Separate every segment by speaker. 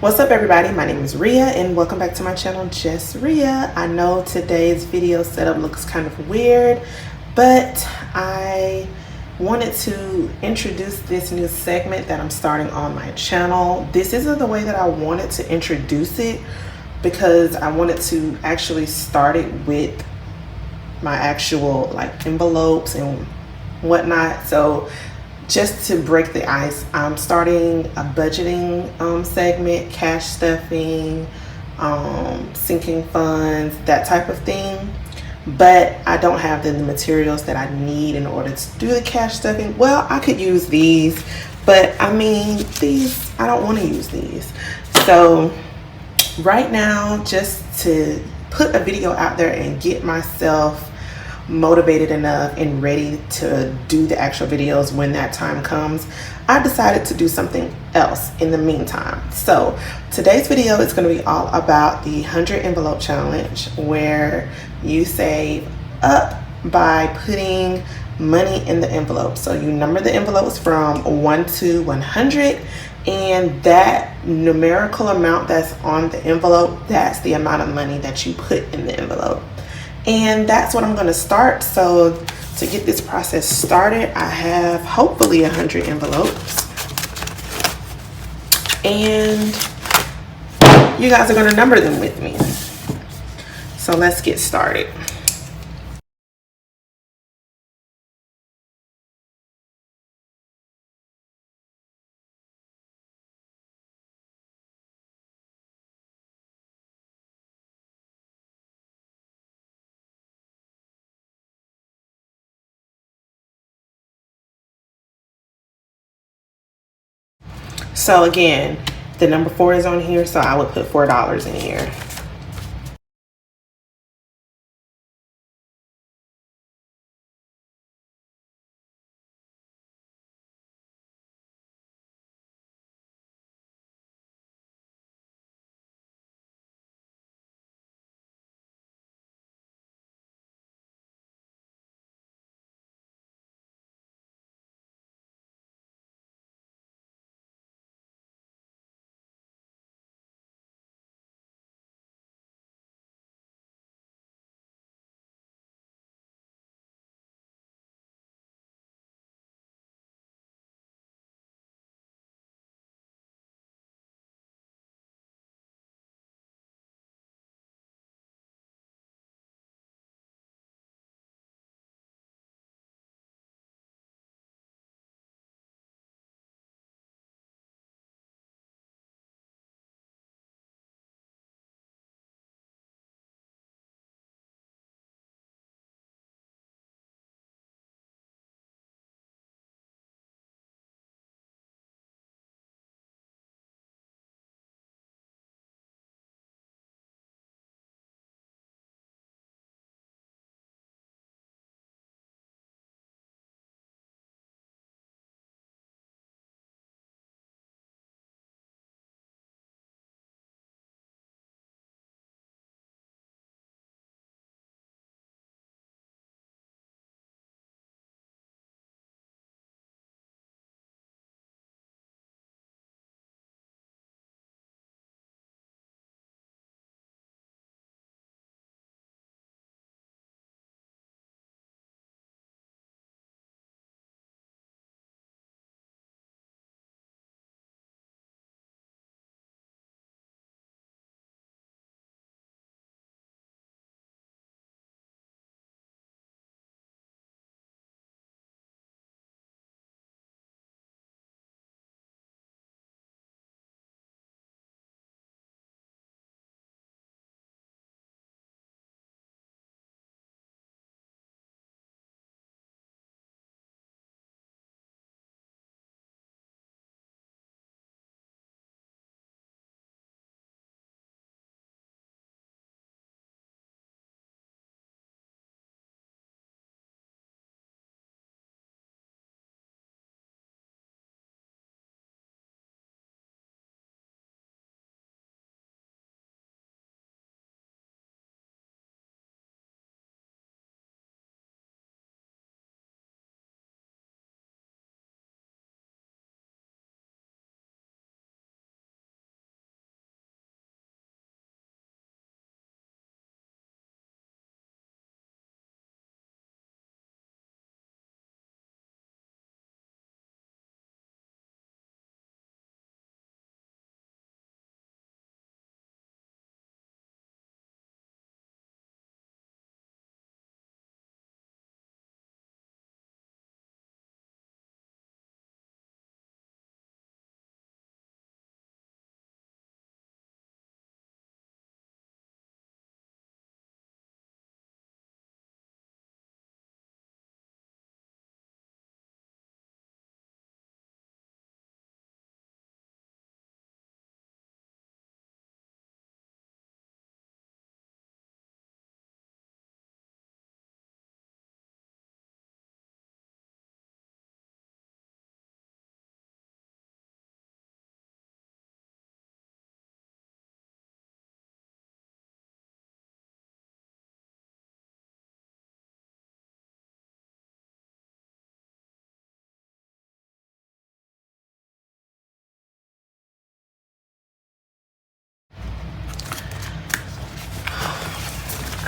Speaker 1: What's up, everybody? My name is Ria and welcome back to my channel, Just Ria. I know today's video setup looks kind of weird, but I wanted to introduce this new segment that I'm starting on my channel. This isn't the way that I wanted to introduce it because I wanted to actually start it with my actual envelopes and whatnot. So just to break the ice, I'm starting a budgeting segment, cash stuffing, sinking funds, that type of thing. But I don't have the materials that I need in order to do the cash stuffing. Well, I could use these, but I mean, I don't want to use these. So right now, just to put a video out there and get myself motivated enough and ready to do the actual videos when that time comes, I decided to do something else in the meantime. So today's video is going to be all about the 100 envelope challenge, where you save up by putting money in the envelope. So you number the envelopes from 1 to 100, and that numerical amount that's on the envelope, that's the amount of money that you put in the envelope. And that's what I'm going to start. So to get this process started, I have hopefully 100 envelopes, and you guys are going to number them with me. So let's get started. So again, the number 4 is on here, so I would put $4 in here.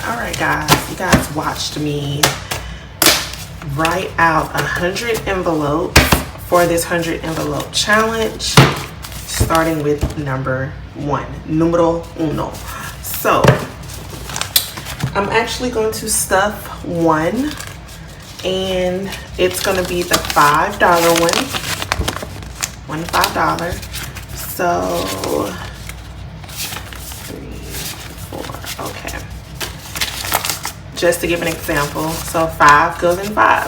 Speaker 1: All right, guys, you guys watched me write out 100 envelopes for this 100 envelope challenge, starting with number 1, numero uno. So I'm actually going to stuff one, and it's going to be the $5 one $5. So 3, 4, okay. Just to give an example, so 5 goes in 5.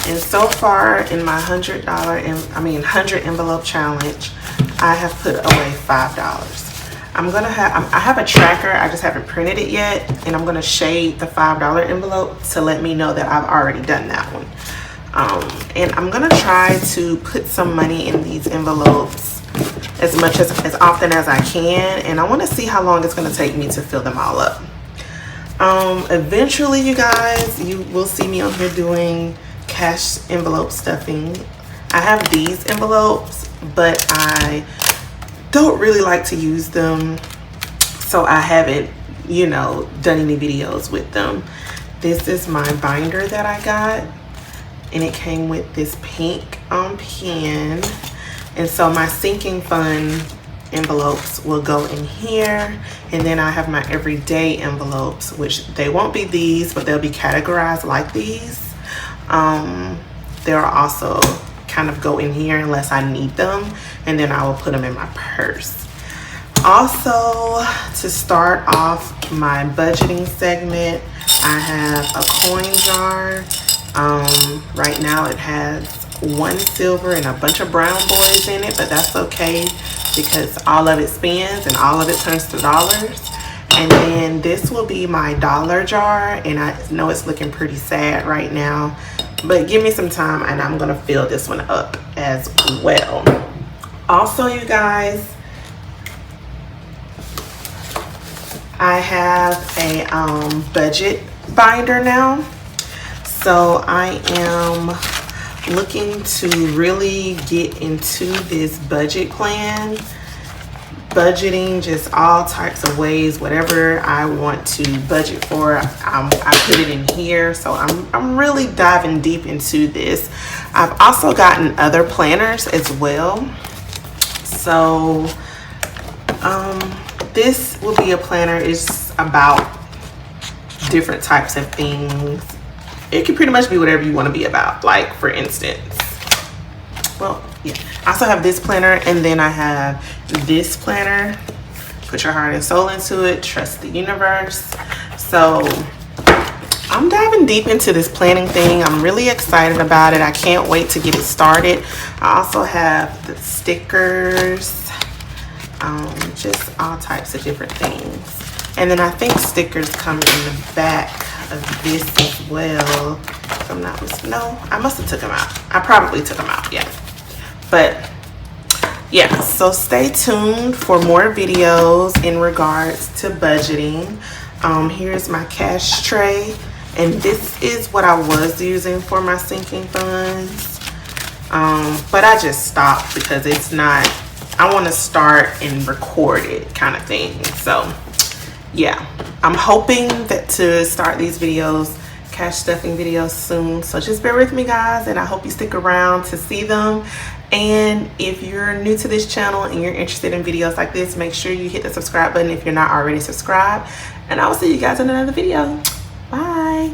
Speaker 1: And so far in my $100 envelope challenge, I have put away $5. I have a tracker, I just haven't printed it yet, and I'm gonna shade the $5 envelope to let me know that I've already done that one. And I'm gonna try to put some money in these envelopes as often as I can, and I want to see how long it's going to take me to fill them all up. Eventually, you guys, you will see me on here doing cash envelope stuffing. I have these envelopes, but I don't really like to use them, so I haven't, done any videos with them. This is my binder that I got, and it came with this pink pen. And so my sinking fund envelopes will go in here, and then I have my everyday envelopes, which they won't be these, but they'll be categorized like these. They'll also kind of go in here unless I need them, and then I will put them in my purse. Also, to start off my budgeting segment, I have a coin jar. Right now it has 1 silver and a bunch of brown boys in it, but that's okay because all of it spins and all of it turns to dollars. And then this will be my dollar jar, and I know it's looking pretty sad right now, but give me some time and I'm gonna fill this one up as well. Also, you guys, I have a budget binder now, so I am looking to really get into this budget plan, budgeting just all types of ways, whatever I want to budget for, I put it in here. So I'm really diving deep into this. I've also gotten other planners as well, so this will be a planner. It's about different types of things. It can pretty much be whatever you want to be about. Like, for instance, well, yeah, I also have this planner, and then I have this planner. Put your heart and soul into it, trust the universe. So I'm diving deep into this planning thing. I'm really excited about it. I can't wait to get it started. I also have the stickers, just all types of different things. And then I think stickers come in the back of this as well. If I'm not mistaken. No, I must have took them out. I probably took them out, yeah. But yeah, so stay tuned for more videos in regards to budgeting. Here's my cash tray, and this is what I was using for my sinking funds, but I just stopped because it's not, I want to start and record it kind of thing. So yeah, I'm hoping that to start these videos, cash stuffing videos, soon. So just bear with me, guys, and I hope you stick around to see them. And if you're new to this channel and you're interested in videos like this, make sure you hit the subscribe button if you're not already subscribed, and I will see you guys in another video. Bye.